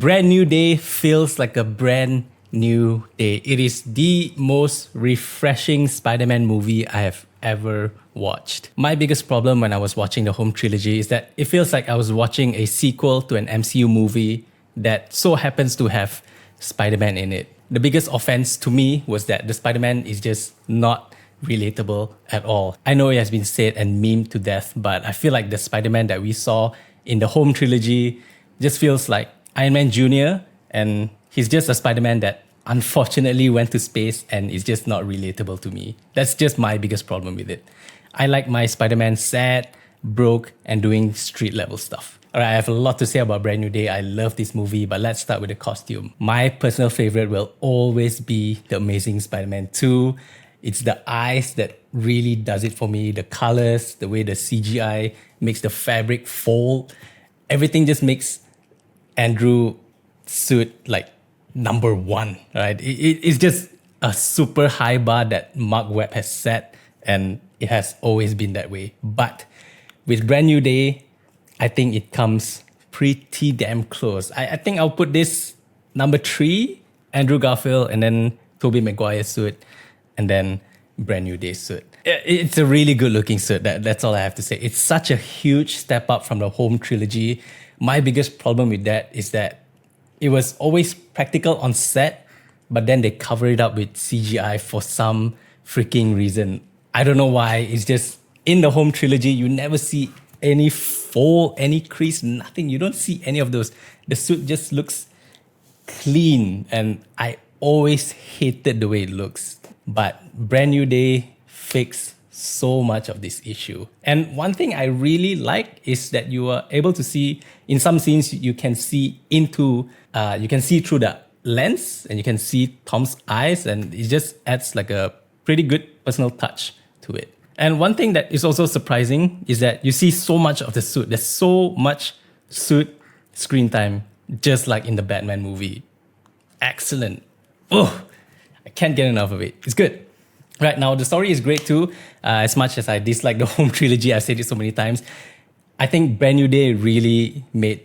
Brand New Day feels like a brand new day. It is the most refreshing Spider-Man movie I have ever watched. My biggest problem when I was watching the home trilogy is that it feels like I was watching a sequel to an MCU movie that so happens to have Spider-Man in it. The biggest offense to me was that the Spider-Man is just not relatable at all. I know it has been said and memed to death, but I feel like the Spider-Man that we saw in the home trilogy just feels like Iron Man Jr. and he's just a Spider-Man that unfortunately went to space and is just not relatable to me. That's just my biggest problem with it. I like my Spider-Man sad, broke, and doing street level stuff. Alright, I have a lot to say about Brand New Day. I love this movie, but let's start with the costume. My personal favorite will always be The Amazing Spider-Man 2. It's the eyes that really does it for me. The colors, the way the CGI makes the fabric fold. Everything just makes Andrew suit like number one, right? It's just a super high bar that Mark Webb has set, and it has always been that way. But with Brand New Day, I think it comes pretty damn close. I think I'll put this number 3, Andrew Garfield, and then Tobey Maguire's suit, and then Brand New Day suit. It's a really good looking suit. That's all I have to say. It's such a huge step up from the home trilogy. My biggest problem with that is that it was always practical on set, but then they cover it up with CGI for some freaking reason. I don't know why. It's just in the home trilogy, you never see any fold, any crease, nothing. You don't see any of those. The suit just looks clean, and I always hated the way it looks. But Brand New Day fixed so much of this issue. And one thing I really like is that you are able to see, in some scenes, you can see through the lens, and you can see Tom's eyes, and it just adds like a pretty good personal touch to it. And one thing that is also surprising is that you see so much of the suit. There's so much suit screen time, just like in the Batman movie. Excellent. Oh, I can't get enough of it. It's good. Right, now the story is great too. As much as I dislike the home trilogy, I've said it so many times, I think Brand New Day really made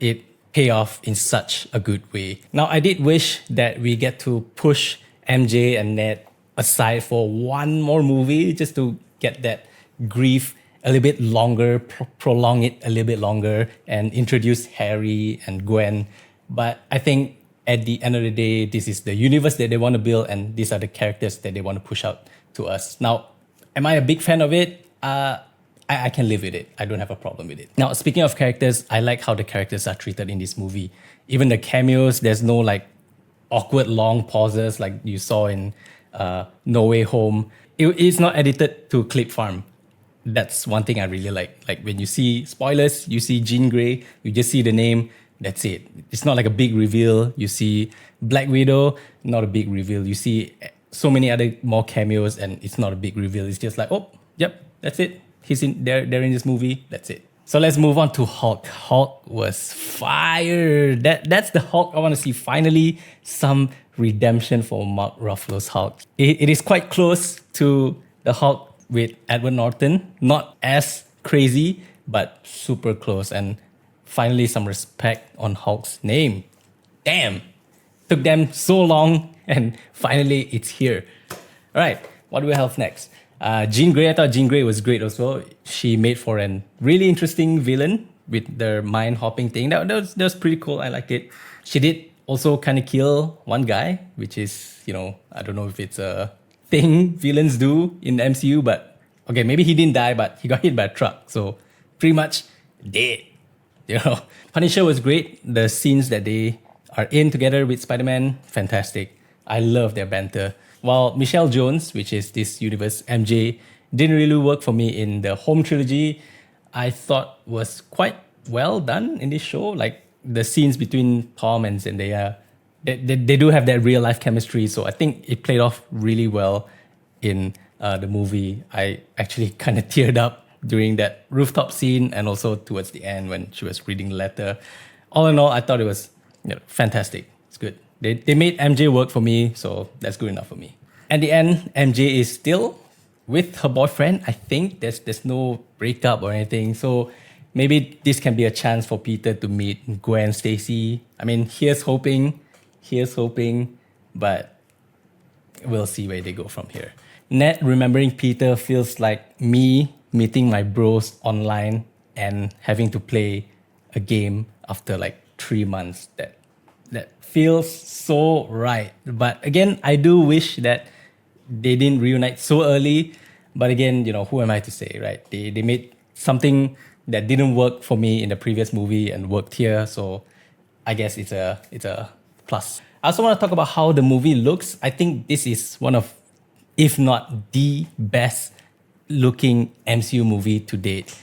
it pay off in such a good way. Now, I did wish that we get to push MJ and Ned aside for one more movie just to get that grief a little bit longer, prolong it a little bit longer, and introduce Harry and Gwen. But I think at the end of the day, this is the universe that they want to build, and these are the characters that they want to push out to us. Now, am I a big fan of it? I can live with it. I don't have a problem with it. Now, speaking of characters, I like how the characters are treated in this movie. Even the cameos, there's no like awkward long pauses like you saw in No Way Home. It's not edited to clip farm. That's one thing I really like. Like when you see spoilers, you see Jean Grey, you just see the name, that's it. It's not like a big reveal. You see Black Widow, not a big reveal. You see so many other more cameos, and it's not a big reveal. It's just like, oh, yep, that's it. They're in this movie. That's it. So let's move on to Hulk. Hulk was fire. That's the Hulk I want to see. Finally, some redemption for Mark Ruffalo's Hulk. It is quite close to the Hulk with Edward Norton. Not as crazy, but super close. And finally, some respect on Hulk's name. Damn. Took them so long, and finally it's here. All right, what do we have next? Jean Grey. I thought Jean Grey was great also. She made for a really interesting villain with the mind hopping thing. That was pretty cool. I liked it. She did also kind of kill one guy, which is, I don't know if it's a thing villains do in the MCU, but okay, maybe he didn't die, but he got hit by a truck. So pretty much dead. Punisher was great. The scenes that they are in together with Spider-Man, fantastic. I love their banter. While Michelle Jones, which is this universe MJ, didn't really work for me in the home trilogy, I thought was quite well done in this show. Like the scenes between Tom and Zendaya, they do have that real life chemistry. So I think it played off really well in the movie. I actually kind of teared up during that rooftop scene, and also towards the end when she was reading the letter. All in all, I thought it was fantastic. It's good. They made MJ work for me, so that's good enough for me. At the end, MJ is still with her boyfriend. I think there's no breakup or anything. So maybe this can be a chance for Peter to meet Gwen Stacy. I mean, here's hoping, but we'll see where they go from here. Ned remembering Peter feels like me meeting my bros online and having to play a game after like 3 months. That feels so right. But again, I do wish that they didn't reunite so early. But again, who am I to say, right? They made something that didn't work for me in the previous movie and worked here. So I guess it's a plus. I also want to talk about how the movie looks. I think this is one of, if not the best looking MCU movie to date.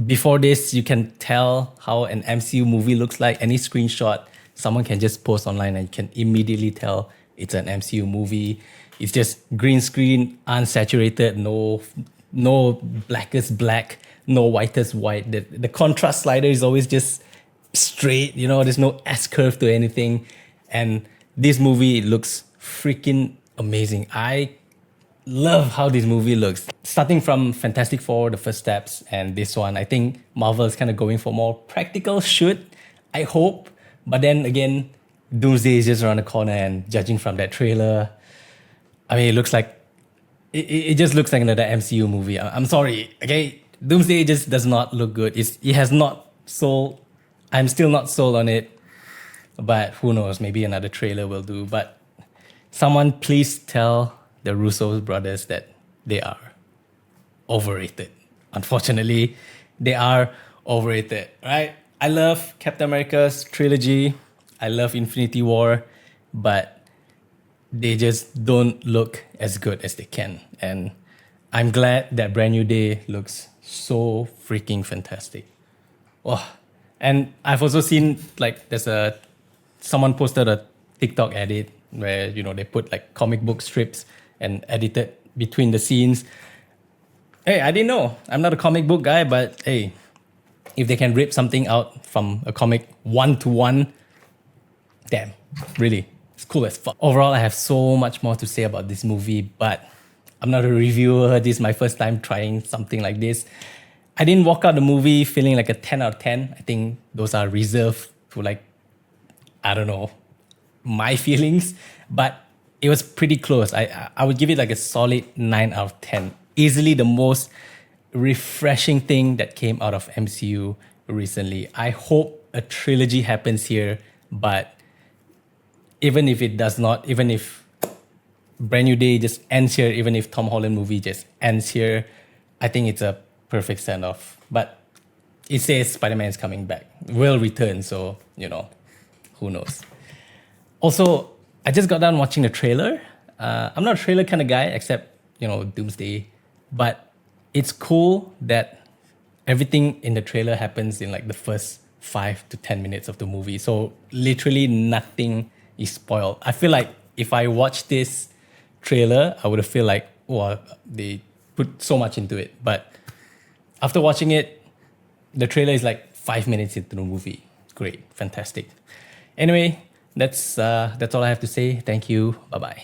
Before this, you can tell how an MCU movie looks like. Any screenshot, someone can just post online and you can immediately tell it's an MCU movie. It's just green screen, unsaturated, no blackest black, no whitest white. The contrast slider is always just straight, there's no S-curve to anything. And this movie looks freaking amazing. I love how this movie looks. Starting from Fantastic Four, the first steps, and this one, I think Marvel is kind of going for more practical shoot, I hope. But then again, Doomsday is just around the corner, and judging from that trailer, I mean, it just looks like another MCU movie. I'm sorry, okay? Doomsday just does not look good. It has not sold. I'm still not sold on it, but who knows? Maybe another trailer will do. But someone please tell the Russo brothers that they are overrated. Unfortunately, they are overrated, right? I love Captain America's trilogy. I love Infinity War, but they just don't look as good as they can. And I'm glad that Brand New Day looks so freaking fantastic. Oh, and I've also seen someone posted a TikTok edit where, they put like comic book strips and edited between the scenes. Hey, I didn't know. I'm not a comic book guy, but hey, if they can rip something out from a comic 1-to-1, damn, really, it's cool as fuck. Overall, I have so much more to say about this movie, but I'm not a reviewer. This is my first time trying something like this. I didn't walk out the movie feeling like a 10 out of 10. I think those are reserved to I don't know, my feelings, but it was pretty close. I would give it like a solid 9 out of 10. Easily the most refreshing thing that came out of MCU recently. I hope a trilogy happens here, but even if it does not, even if Brand New Day just ends here, even if Tom Holland movie just ends here, I think it's a perfect send-off. But it says Spider-Man is coming back, will return, so, who knows. Also, I just got done watching the trailer. I'm not a trailer kind of guy, except, Doomsday. But it's cool that everything in the trailer happens in the first 5 to 10 minutes of the movie. So literally nothing is spoiled. I feel like if I watched this trailer, I would have feel like, oh, they put so much into it. But after watching it, the trailer is 5 minutes into the movie. Great, fantastic. Anyway, that's all I have to say. Thank you. Bye-bye.